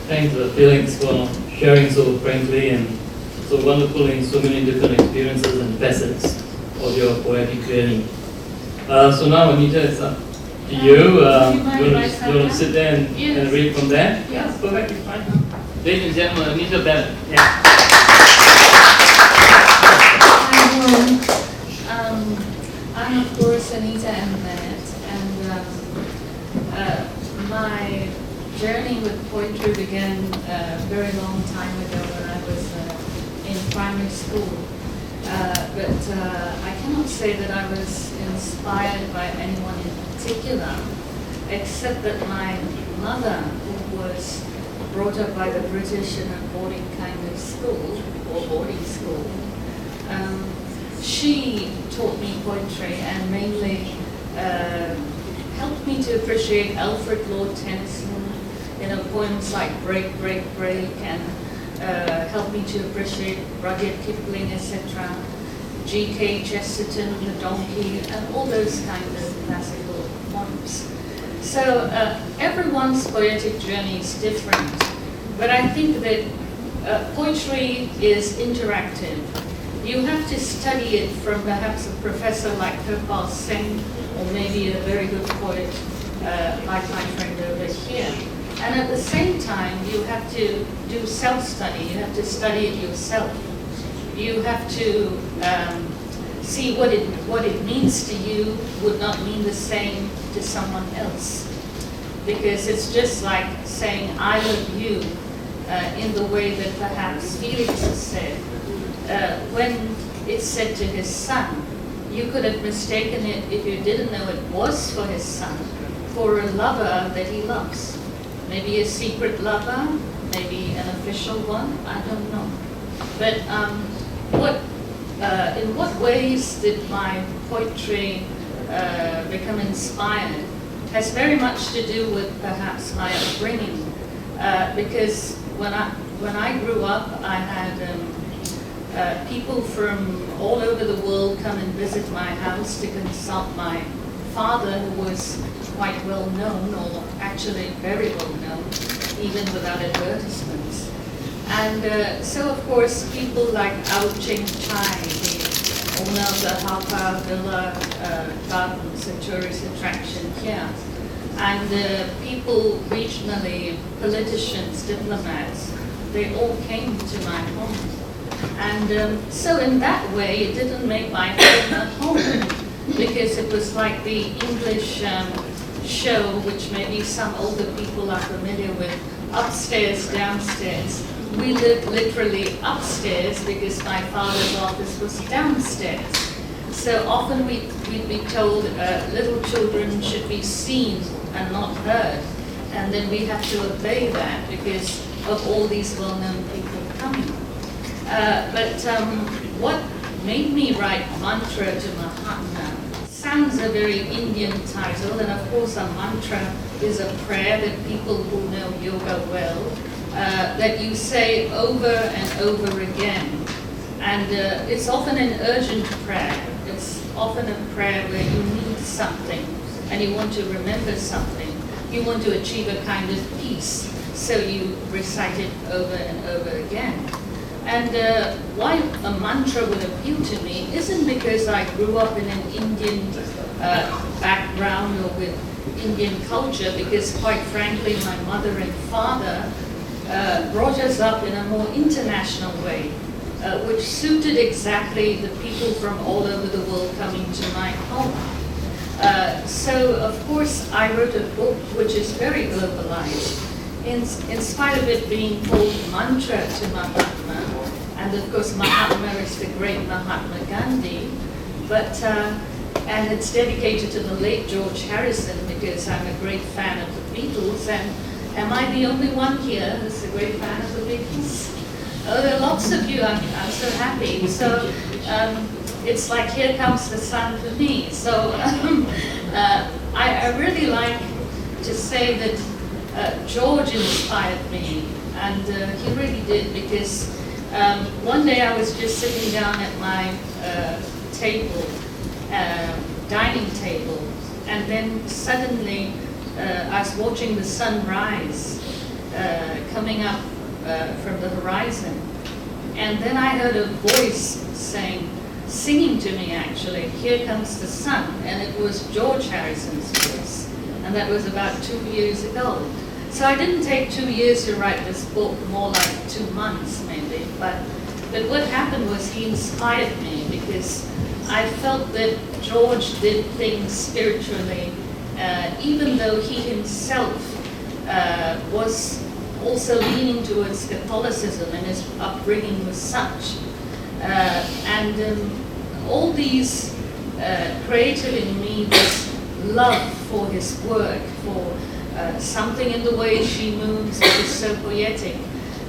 Thanks, Felix, for sharing so frankly and so wonderful in so many different experiences and facets of your poetic journey. So now, Anita, it's up to you. You want to sit there and read from there? Yes, perfectly fine. Ladies and gentlemen, Anita Bennett. Yeah. I'm of course Anita Bennett, and my journey with poetry began a very long time ago when I was in primary school. But I cannot say that I was inspired by anyone in particular, except that my mother, who was brought up by the British in a boarding kind of school, or boarding school, she taught me poetry and mainly helped me to appreciate Alfred Lord Tennyson, poems like Break, Break, Break, and helped me to appreciate Rudyard Kipling, etc., G.K. Chesterton, The Donkey, and all those kind of classical poems. So everyone's poetic journey is different, but I think that poetry is interactive. You have to study it from perhaps a professor like Kirpal Singh, or maybe a very good poet like my friend over here. And at the same time, you have to do self-study. You have to study it yourself. You have to see what it means to you would not mean the same to someone else. Because it's just like saying, I love you, in the way that perhaps Felix has said. When it's said to his son, you could have mistaken it, if you didn't know it was for his son, for a lover that he loves. Maybe a secret lover, maybe an official one, I don't know. But in what ways did my poetry become inspired has very much to do with perhaps my upbringing. Because when I grew up, I had people from all over the world come and visit my house to consult my father, who was quite well known, or actually very well known, even without advertisements. And so of course people like Ao Ching Chai, the owner of the Hapa Villa Gardens, a tourist attraction here, and people regionally, politicians, diplomats, they all came to my home. And so in that way, it didn't make my home a home, because it was like the English show, which maybe some older people are familiar with, upstairs, downstairs. We lived literally upstairs because my father's office was downstairs. So often we'd be told little children should be seen and not heard. And then we have to obey that because of all these well-known people coming. But what made me write Mantra to Mahatma sounds a very Indian title, and of course a mantra is a prayer that people who know yoga well, that you say over and over again. And it's often an urgent prayer. It's often a prayer where you need something and you want to remember something. You want to achieve a kind of peace, so you recite it over and over again. And why a mantra would appeal to me isn't because I grew up in an Indian background or with Indian culture, because quite frankly my mother and father brought us up in a more international way, which suited exactly the people from all over the world coming to my home. So of course I wrote a book which is very globalized, in spite of it being called Mantra to Mahatma. And of course Mahatma is the great Mahatma Gandhi, but and it's dedicated to the late George Harrison, because I'm a great fan of the Beatles. And am I the only one here who's a great fan of the Beatles? Oh, there are lots of you. I'm so happy. So it's like Here Comes the Sun for me. So I really like to say that George inspired me, and he really did, because one day I was just sitting down at my table, dining table, and then suddenly I was watching the sun rise, coming up from the horizon. And then I heard a voice singing to me actually, "Here comes the sun," and it was George Harrison's voice. And that was about 2 years ago. So I didn't take 2 years to write this book, more like 2 months maybe. But what happened was he inspired me because I felt that George did things spiritually, even though he himself was also leaning towards Catholicism and his upbringing was such. All these created in me this love for his work, for something in the way she moves that is so poetic.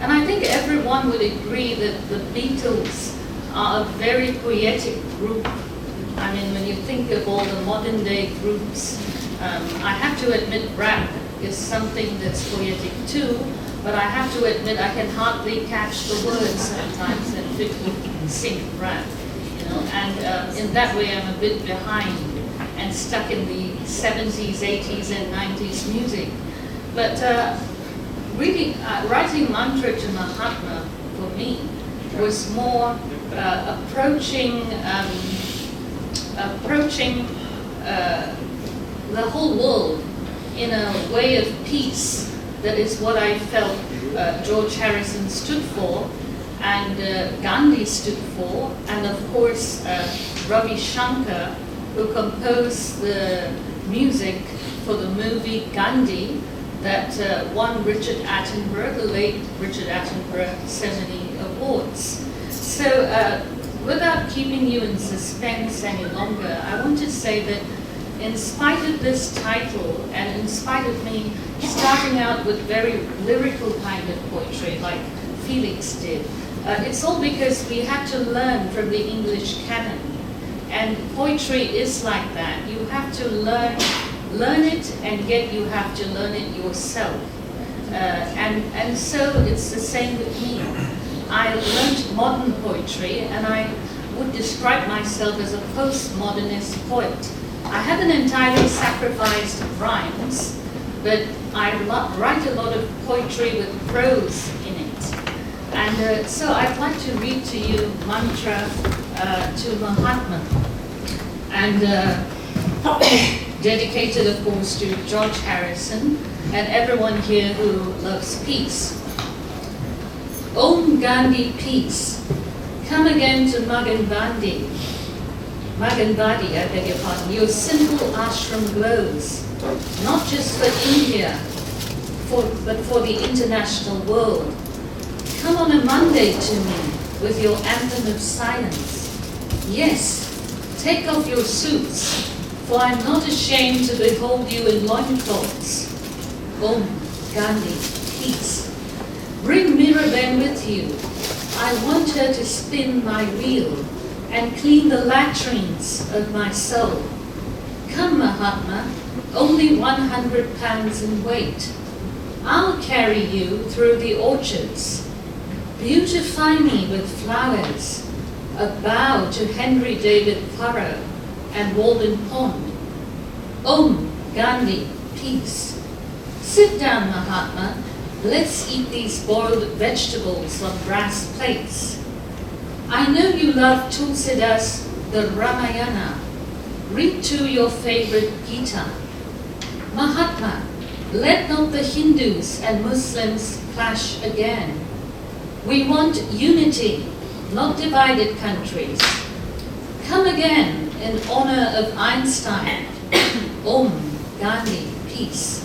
And I think everyone would agree that the Beatles are a very poetic group. I mean, when you think of all the modern day groups, I have to admit rap is something that's poetic too, but I have to admit I can hardly catch the words sometimes and people sing rap, you know, and in that way I'm a bit behind and stuck in the 70s, 80s and 90s music. But writing Mantra to Mahatma for me was more approaching the whole world in a way of peace. That is what I felt George Harrison stood for, and Gandhi stood for, and of course Ravi Shankar, who composed the music for the movie Gandhi that won Richard Attenborough, the late Richard Attenborough, so many awards. So without keeping you in suspense any longer, I want to say that in spite of this title, and in spite of me starting out with very lyrical kind of poetry like Felix did, it's all because we had to learn from the English canon. And poetry is like that. You have to learn it, and yet you have to learn it yourself. And so it's the same with me. I learned modern poetry, and I would describe myself as a postmodernist poet. I haven't entirely sacrificed rhymes, but I write a lot of poetry with prose in it. And so I'd like to read to you Mantra to Mahatma, and dedicated, of course, to George Harrison and everyone here who loves peace. Om Gandhi peace, come again to Maganbadi, I beg your pardon. Your simple ashram glows, not just for India, but for the international world. Come on a Monday to me with your anthem of silence. Yes, take off your suits, for I'm not ashamed to behold you in loincloths. Om Gandhi, peace. Bring Miraben with you. I want her to spin my wheel and clean the latrines of my soul. Come, Mahatma, only 100 pounds in weight. I'll carry you through the orchards. Beautify me with flowers, a bow to Henry David Thoreau and Walden Pond. Om Gandhi, peace. Sit down, Mahatma. Let's eat these boiled vegetables on brass plates. I know you love Tulsidas, the Ramayana. Read to your favorite Gita. Mahatma, let not the Hindus and Muslims clash again. We want unity, not divided countries. Come again in honor of Einstein. Om Gandhi, peace.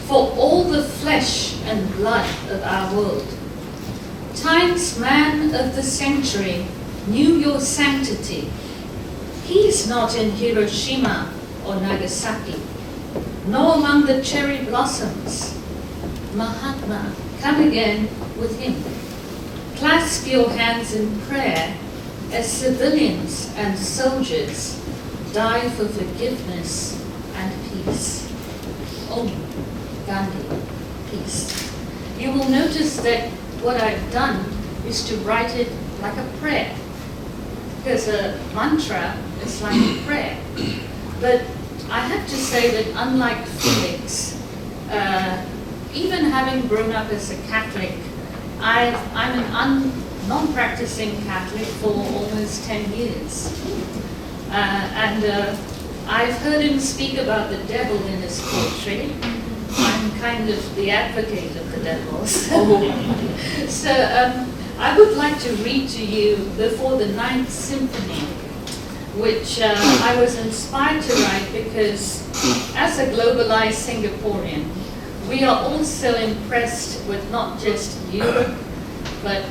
For all the flesh and blood of our world. Time's man of the century knew your sanctity. He's not in Hiroshima or Nagasaki, nor among the cherry blossoms. Mahatma, come again with him. Clasp your hands in prayer as civilians and soldiers die for forgiveness and peace. Om Gandhi, peace. You will notice that what I've done is to write it like a prayer, because a mantra is like a prayer. But I have to say that unlike Felix, even having grown up as a Catholic, I'm an non-practicing Catholic for almost 10 years. I've heard him speak about the devil in his poetry. I'm kind of the advocate of the devil. So I would like to read to you before the Ninth Symphony, which I was inspired to write because as a globalized Singaporean, we are also impressed with not just Europe, but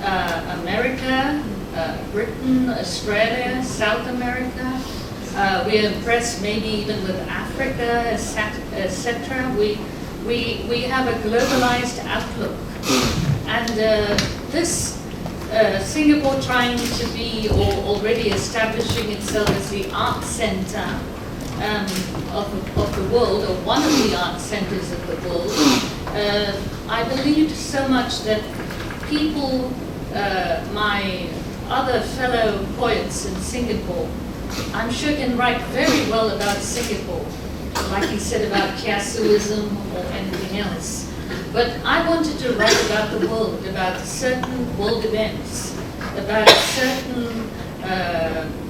America, Britain, Australia, South America. We are impressed maybe even with Africa, etc. We have a globalized outlook. And this Singapore trying to be, or already establishing itself as the art center of the world, or one of the art centers of the world, I believe so much that people, my other fellow poets in Singapore, I'm sure can write very well about Singapore, like he said about Kiasuism or anything else. But I wanted to write about the world, about certain world events, about certain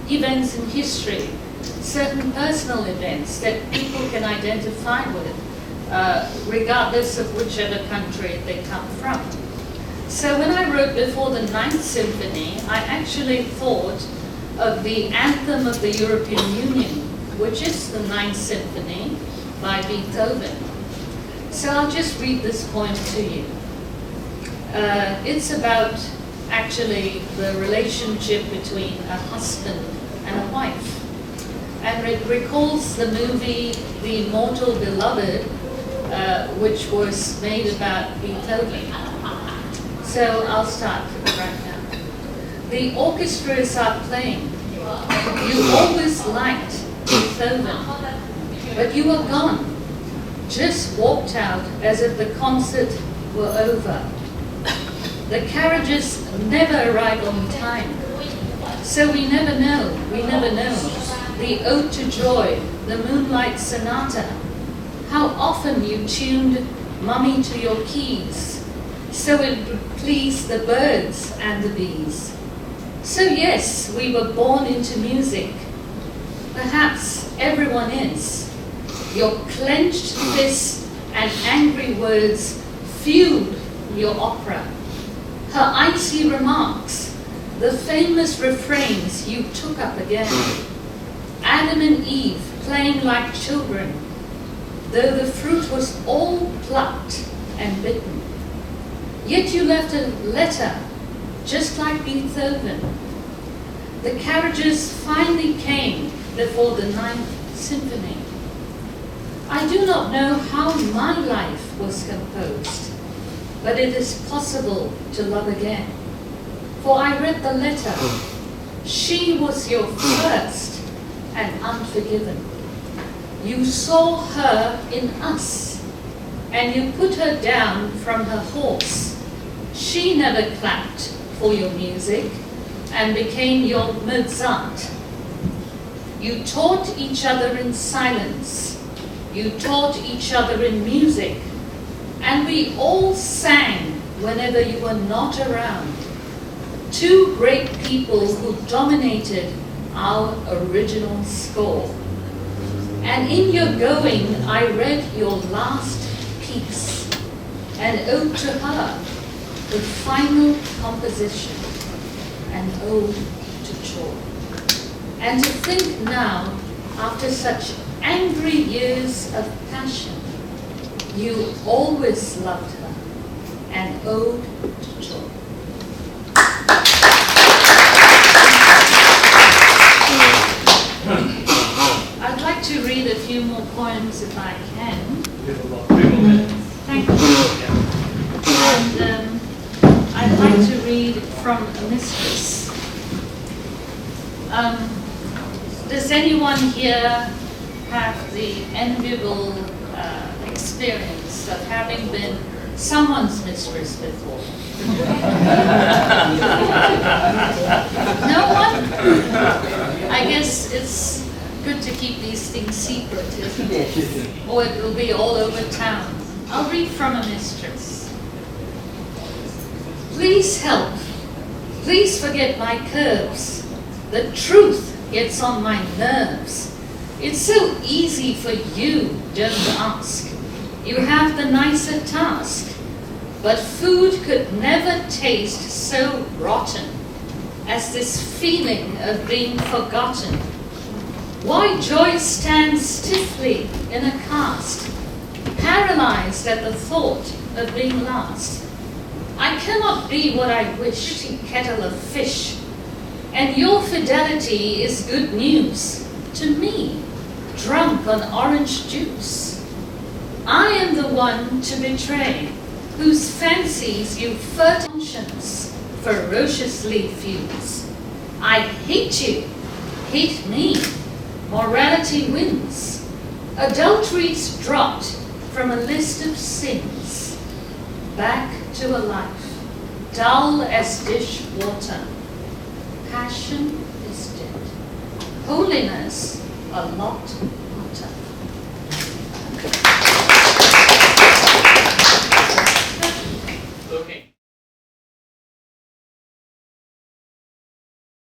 events in history, certain personal events that people can identify with, regardless of whichever country they come from. So when I wrote before the Ninth Symphony, I actually thought of the anthem of the European Union, which is the Ninth Symphony by Beethoven. So I'll just read this poem to you. It's about actually the relationship between a husband and a wife. And it recalls the movie The Immortal Beloved, which was made about Beethoven. So I'll start right now. The orchestras are playing. You always liked Beethoven, but you were gone. Just walked out as if the concert were over. The carriages never arrive on time, so we never know. The Ode to Joy, the Moonlight Sonata, how often you tuned Mummy to your keys, so it would please the birds and the bees. So yes, we were born into music. Perhaps everyone is. Your clenched fists and angry words fueled your opera. Her icy remarks, the famous refrains you took up again. Adam and Eve playing like children, though the fruit was all plucked and bitten. Yet you left a letter, just like Beethoven. The carriages finally came before the Ninth Symphony. I do not know how my life was composed, but it is possible to love again. For I read the letter. She was your first and unforgiven. You saw her in us, and you put her down from her horse. She never clapped for your music and became your Mozart. You taught each other in silence. You taught each other in music, and we all sang whenever you were not around. Two great people who dominated our original score. And in your going, I read your last piece, an ode to her, the final composition, an ode to joy. And to think now, after such angry years of passion, you always loved her, an ode to joy. I'd like to read a few more poems if I can. We have about 3 more minutes. Thank you. And I'd like to read from a mistress. Does anyone here have the enviable experience of having been someone's mistress before? No one? I guess it's good to keep these things secret, isn't it? Or it will be all over town. I'll read from a mistress. Please help. Please forget my curves. The truth gets on my nerves. It's so easy for you, don't ask. You have the nicer task. But food could never taste so rotten as this feeling of being forgotten. Why joy stands stiffly in a cast, paralyzed at the thought of being last. I cannot be what I wish, kettle of fish, and your fidelity is good news to me, drunk on orange juice. I am the one to betray, whose fancies you fertile conscience ferociously fuse. I hate you, hate me, morality wins. Adultery's dropped from a list of sins, back to a life, dull as dish water. Passion is dead, holiness a lot